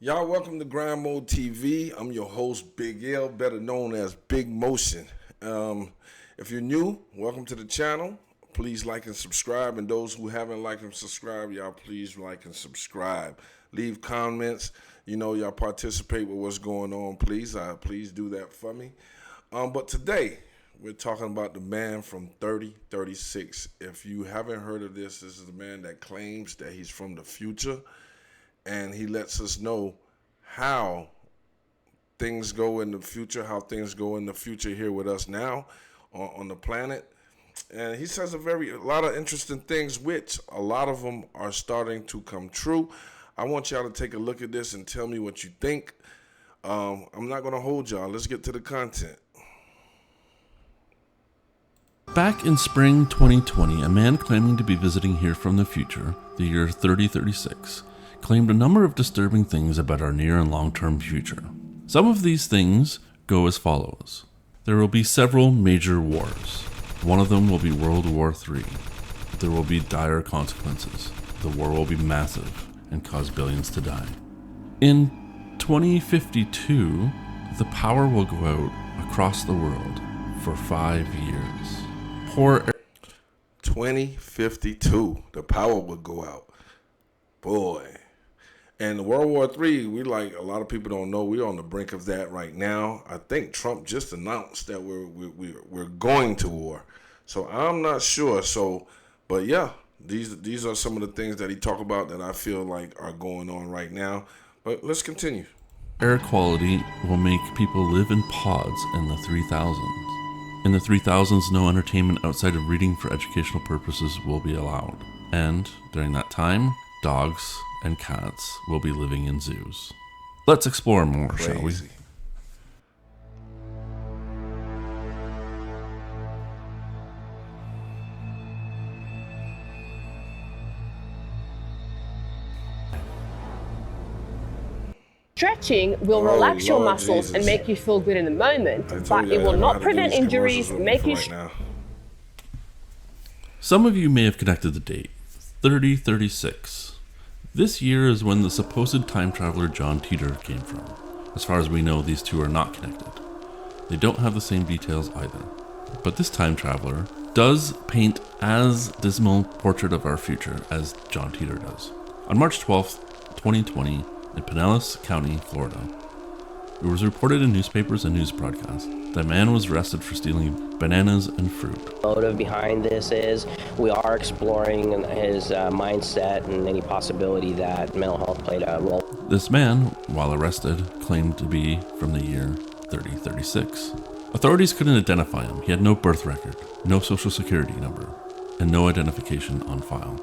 Y'all, welcome to Grind Mode TV. I'm your host, Big L, better known as Big Motion. If you're new, welcome to the channel. Please like and subscribe. And those who haven't liked and subscribed, y'all please like and subscribe. Leave comments. Y'all participate with what's going on. Please do that for me. But today, we're talking about the man from 3036. If you haven't heard of this is the man that claims that he's from the future. And he lets us know how things go in the future, here with us now on the planet. And he says a lot of interesting things, which a lot of them are starting to come true. I want y'all to take a look at this and tell me what you think. I'm not going to hold y'all. Let's get to the content. Back in spring 2020, a man claiming to be visiting here from the future, the year 3036, claimed a number of disturbing things about our near and long-term future. Some of these things go as follows. There will be several major wars. One of them will be World War III. There will be dire consequences. The war will be massive and cause billions to die. In 2052, the power will go out across the world for 5 years. 2052, the power will go out. Boy. And World War III, a lot of people don't know, we're on the brink of that right now. I think Trump just announced that we're going to war. So I'm not sure. But yeah, these are some of the things that he talked about that I feel like are going on right now. But let's continue. Air quality will make people live in pods in the 3000s. In the 3000s, no entertainment outside of reading for educational purposes will be allowed. And during that time, dogs and cats will be living in zoos. Let's explore more, Crazy. Shall we? Stretching will relax your Lord muscles Jesus. and make you feel good in the moment, I told but you it I will don't know how not to do prevent these injuries, commercials make you right now. Some of you may have connected the date, 3036. This year is when the supposed time traveler John Titor came from. As far as we know, these two are not connected. They don't have the same details either. But this time traveler does paint as dismal portrait of our future as John Titor does. On March 12th, 2020, in Pinellas County, Florida, it was reported in newspapers and news broadcasts that a man was arrested for stealing bananas and fruit. Motive behind this is we are exploring his mindset and any possibility that mental health played a role. This man, while arrested, claimed to be from the year 3036. Authorities couldn't identify him. He had no birth record, no social security number, and no identification on file.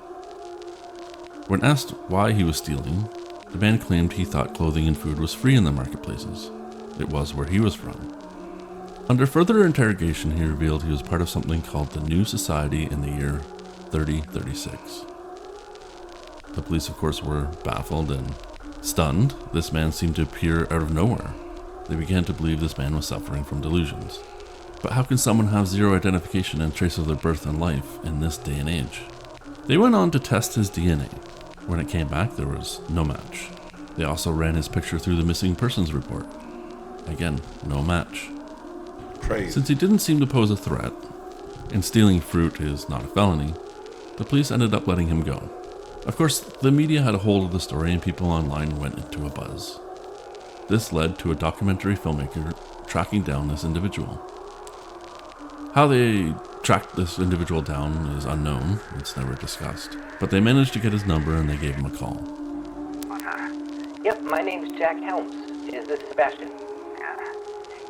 When asked why he was stealing, the man claimed he thought clothing and food was free in the marketplaces. It was where he was from. Under further interrogation, he revealed he was part of something called the New Society in the year 3036. The police, of course, were baffled and stunned. This man seemed to appear out of nowhere. They began to believe this man was suffering from delusions. But how can someone have zero identification and trace of their birth and life in this day and age? They went on to test his DNA. When it came back, there was no match. They also ran his picture through the missing persons report. Again, no match. Crazy. Since he didn't seem to pose a threat, and stealing fruit is not a felony, the police ended up letting him go. Of course, the media had a hold of the story and people online went into a buzz. This led to a documentary filmmaker tracking down this individual. How they tracked this individual down is unknown, it's never discussed. But they managed to get his number and they gave him a call. Yep, my name's Jack Helms. Is this Sebastian?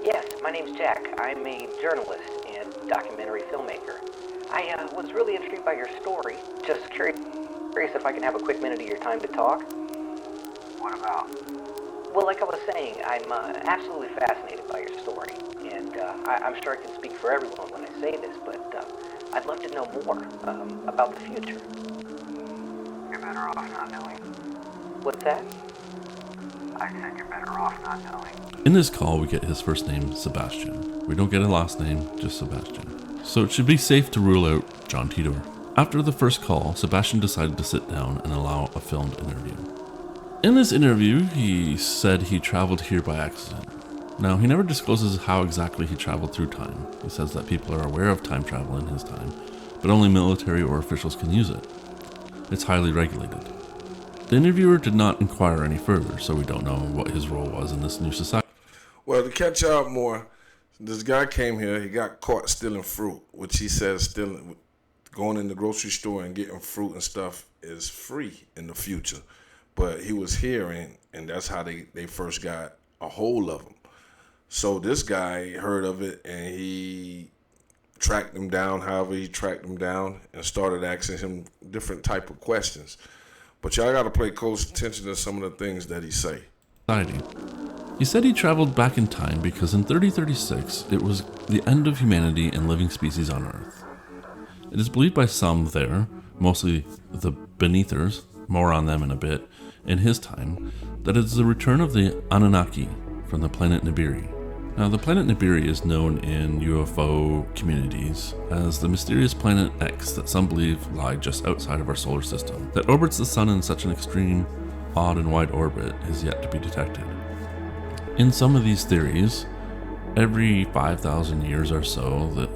Yes, my name's Jack. I'm a journalist and documentary filmmaker. I was really intrigued by your story. Just curious if I can have a quick minute of your time to talk. What about? Well, like I was saying, I'm absolutely fascinated by your story. And I'm sure I can speak for everyone when I say this, but I'd love to know more about the future. You're better off not knowing. What's that? I said you're better off not knowing. In this call, we get his first name, Sebastian. We don't get a last name, just Sebastian. So it should be safe to rule out John Titor. After the first call, Sebastian decided to sit down and allow a filmed interview. In this interview, he said he traveled here by accident. Now, he never discloses how exactly he traveled through time. He says that people are aware of time travel in his time, but only military or officials can use it. It's highly regulated. The interviewer did not inquire any further, so we don't know what his role was in this new society. Well, to catch out more, this guy came here. He got caught stealing fruit, which he says stealing, going in the grocery store and getting fruit and stuff is free in the future. But he was here, and that's how they first got a hold of him. So this guy heard of it, and he tracked him down. However, he tracked him down and started asking him different type of questions. But y'all got to pay close attention to some of the things that he say. He said he traveled back in time because in 3036, it was the end of humanity and living species on Earth. It is believed by some there, mostly the Beneathers, more on them in a bit, in his time, that it is the return of the Anunnaki from the planet Nibiru. Now, the planet Nibiru is known in UFO communities as the mysterious planet X that some believe lie just outside of our solar system, that orbits the sun in such an extreme, odd and wide orbit is yet to be detected. In some of these theories, every 5,000 years or so, the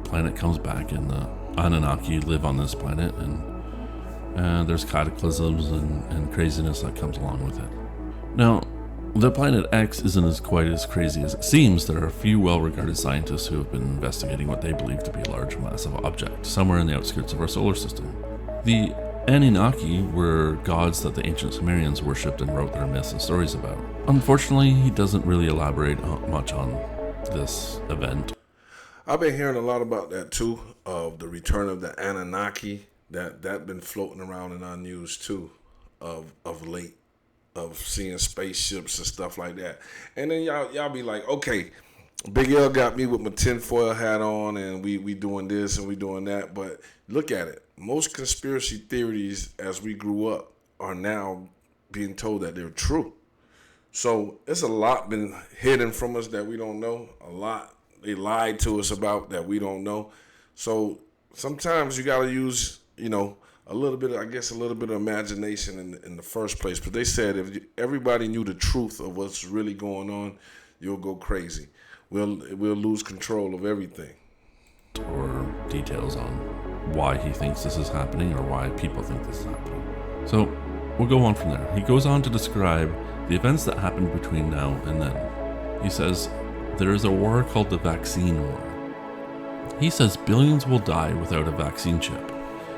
planet comes back and the Anunnaki live on this planet, and there's cataclysms and craziness that comes along with it. Now, the planet X isn't quite as crazy as it seems. There are a few well-regarded scientists who have been investigating what they believe to be a large massive object somewhere in the outskirts of our solar system. The Anunnaki were gods that the ancient Sumerians worshipped and wrote their myths and stories about. Unfortunately, he doesn't really elaborate much on this event. I've been hearing a lot about that too, of the return of the Anunnaki. That been floating around in our news too, of late, of seeing spaceships and stuff like that. And then y'all be like, okay, Big L got me with my tinfoil hat on, and we doing this and we doing that. But look at it. Most conspiracy theories as we grew up are now being told that they're true. So it's a lot been hidden from us that we don't know. A lot they lied to us about that we don't know. So sometimes you got to use, a little bit of imagination in the first place. But they said if everybody knew the truth of what's really going on, you'll go crazy. We'll lose control of everything. Or details on why he thinks this is happening or why people think this is happening. So we'll go on from there. He goes on to describe the events that happened between now and then. He says, there is a war called the vaccine war. He says billions will die without a vaccine chip.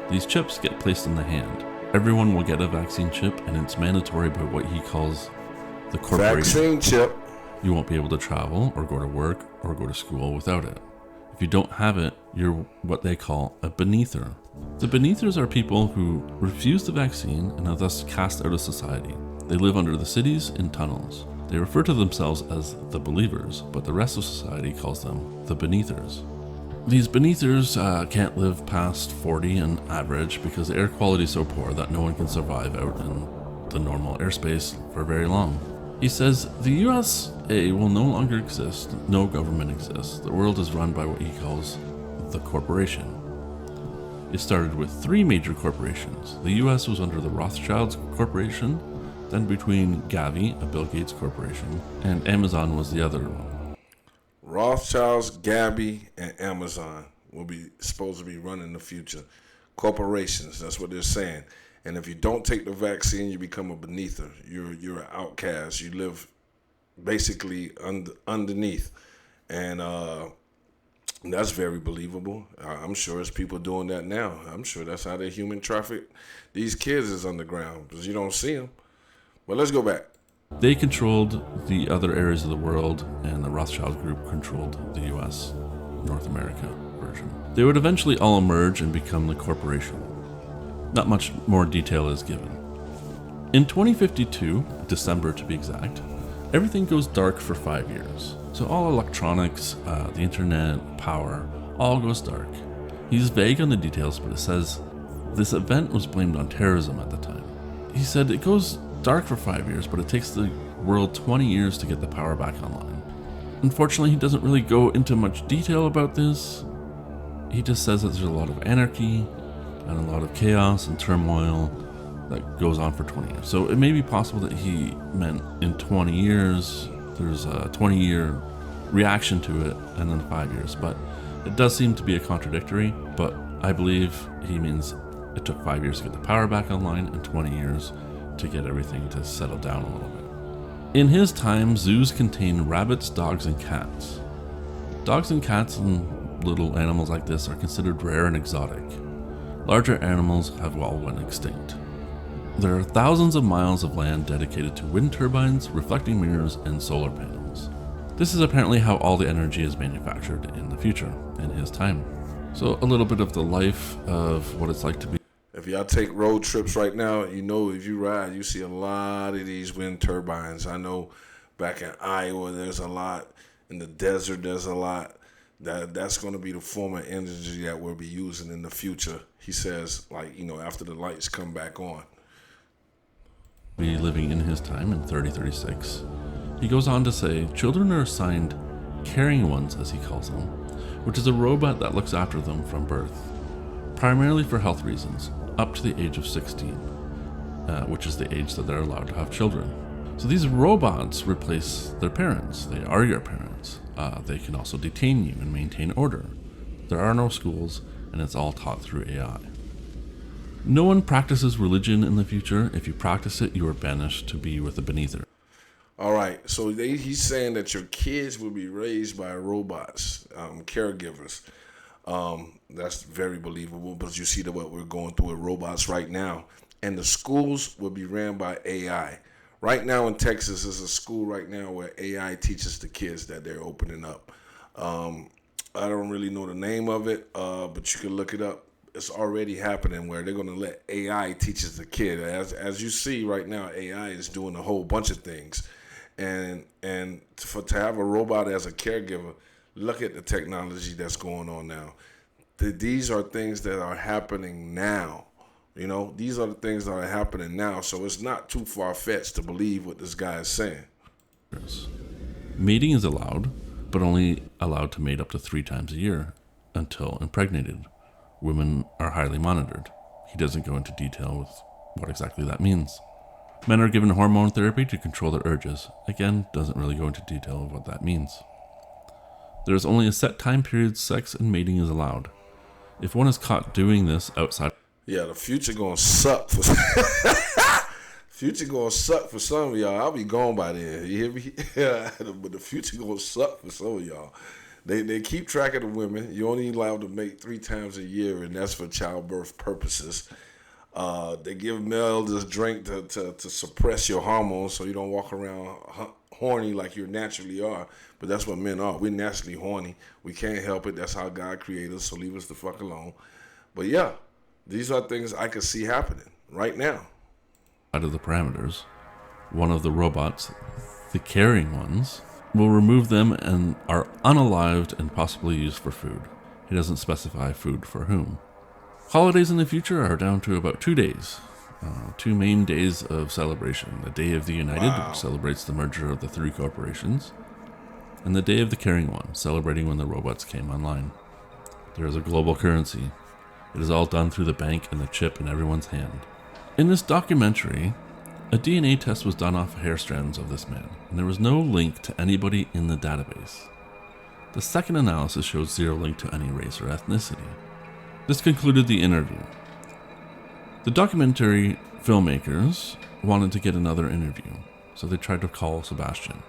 These chips get placed in the hand. Everyone will get a vaccine chip, and it's mandatory by what he calls the corporation. Vaccine chip. You won't be able to travel or go to work or go to school without it. If you don't have it, you're what they call a beneather. The beneathers are people who refuse the vaccine and are thus cast out of society. They live under the cities in tunnels. They refer to themselves as the believers, but the rest of society calls them the beneathers. These beneathers can't live past 40 on average because the air quality is so poor that no one can survive out in the normal airspace for very long. He says the USA will no longer exist, no government exists. The world is run by what he calls the corporation. It started with 3 major corporations. The US was under the Rothschilds Corporation, then between Gavi, a Bill Gates corporation, and Amazon was the other one. Rothschilds, Gavi, and Amazon will be supposed to be running the future. Corporations, that's what they're saying. And if you don't take the vaccine, you become a beneather. You're an outcast. You live basically underneath. And that's very believable. I'm sure there's people doing that now. I'm sure that's how they human traffic these kids is underground because you don't see them. But let's go back. They controlled the other areas of the world, and the Rothschild group controlled the US, North America version. They would eventually all emerge and become the corporation. Not much more detail is given. In 2052, December to be exact, everything goes dark for 5 years. So all electronics, the internet, power, all goes dark. He's vague on the details, but it says this event was blamed on terrorism at the time. He said it goes dark for 5 years, but it takes the world 20 years to get the power back online. Unfortunately, he doesn't really go into much detail about this. He just says that there's a lot of anarchy and a lot of chaos and turmoil, that goes on for 20 years. So it may be possible that he meant in 20 years, there's a 20-year reaction to it, and then 5 years. But it does seem to be a contradictory, but I believe he means it took 5 years to get the power back online and 20 years to get everything to settle down a little bit. In his time, zoos contained rabbits, dogs, and cats. Dogs and cats and little animals like this are considered rare and exotic. Larger animals have all went extinct. There are thousands of miles of land dedicated to wind turbines, reflecting mirrors, and solar panels. This is apparently how all the energy is manufactured in the future, in his time. So a little bit of the life of what it's like to be. If y'all take road trips right now, you know if you ride, you see a lot of these wind turbines. I know back in Iowa, there's a lot. In the desert, there's a lot. That's going to be the form of energy that we'll be using in the future. He says, like, you know, after the lights come back on. Be living in his time in 3036. He goes on to say, children are assigned caring ones, as he calls them, which is a robot that looks after them from birth, primarily for health reasons, up to the age of 16, which is the age that they're allowed to have children. So these robots replace their parents. They are your parents. They can also detain you and maintain order. There are no schools, and it's all taught through AI. No one practices religion in the future. If you practice it, you are banished to be with the beneather. All right, so he's saying that your kids will be raised by robots, caregivers. That's very believable, but you see what we're going through with robots right now. And the schools will be ran by AI. Right now in Texas, there's a school right now where AI teaches the kids that they're opening up. I don't really know the name of it, but you can look it up. It's already happening where they're going to let AI teaches the kid. As you see right now, AI is doing a whole bunch of things. And to have a robot as a caregiver, look at the technology that's going on now. These are things that are happening now. You know, these are the things that are happening now. So it's not too far-fetched to believe what this guy is saying. Mating is allowed, but only allowed to mate up to 3 times a year until impregnated. Women are highly monitored. He doesn't go into detail with what exactly that means. Men are given hormone therapy to control their urges. Again, doesn't really go into detail of what that means. There is only a set time period sex and mating is allowed. If one is caught doing this outside... Yeah, the future gonna suck for future gonna suck for some of y'all. I'll be gone by then. You hear me? Yeah, but the future gonna suck for some of y'all. They keep track of the women. You're only allowed to mate 3 times a year, and that's for childbirth purposes. They give male this drink to suppress your hormones so you don't walk around horny like you naturally are. But that's what men are. We're naturally horny. We can't help it. That's how God created us, so leave us the fuck alone. But yeah, these are things I could see happening right now. Out of the parameters, one of the robots, the caring ones, will remove them and are unalived and possibly used for food. He doesn't specify food for whom. Holidays in the future are down to about 2 days. 2 main days of celebration. The Day of the United, which celebrates the merger of the 3 corporations, and the Day of the Caring One, celebrating when the robots came online. There is a global currency. It is all done through the bank and the chip in everyone's hand. In this documentary, a DNA test was done off hair strands of this man, and there was no link to anybody in the database. The second analysis showed 0 link to any race or ethnicity. This concluded the interview. The documentary filmmakers wanted to get another interview, so they tried to call Sebastian.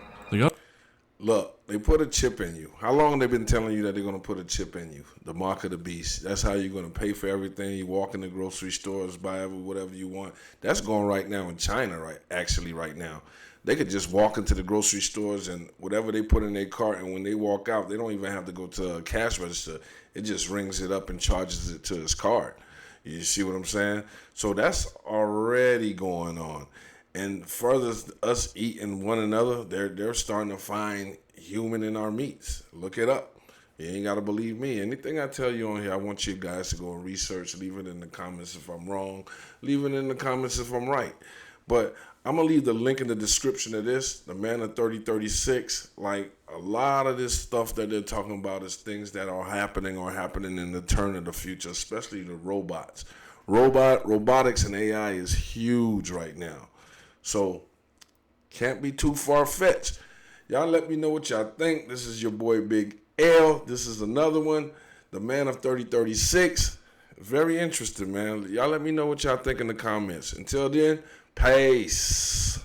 Look, they put a chip in you. How long have they been telling you that they're going to put a chip in you? The mark of the beast. That's how you're going to pay for everything. You walk in the grocery stores, buy whatever you want. That's going right now in China, right now. They could just walk into the grocery stores and whatever they put in their cart, and when they walk out, they don't even have to go to a cash register. It just rings it up and charges it to his card. You see what I'm saying? So that's already going on. And further, us eating one another, they're starting to find human in our meats. Look it up. You ain't got to believe me. Anything I tell you on here, I want you guys to go and research. Leave it in the comments if I'm wrong. Leave it in the comments if I'm right. But I'm going to leave the link in the description of this. The Man of 3036. Like, a lot of this stuff that they're talking about is things that are happening in the turn of the future, especially the robots. Robotics and AI is huge right now. So can't be too far-fetched. Y'all let me know what y'all think. This is your boy Big L. This is another one. The Man of 3036. Very interesting, man. Y'all let me know what y'all think in the comments. Until then, peace.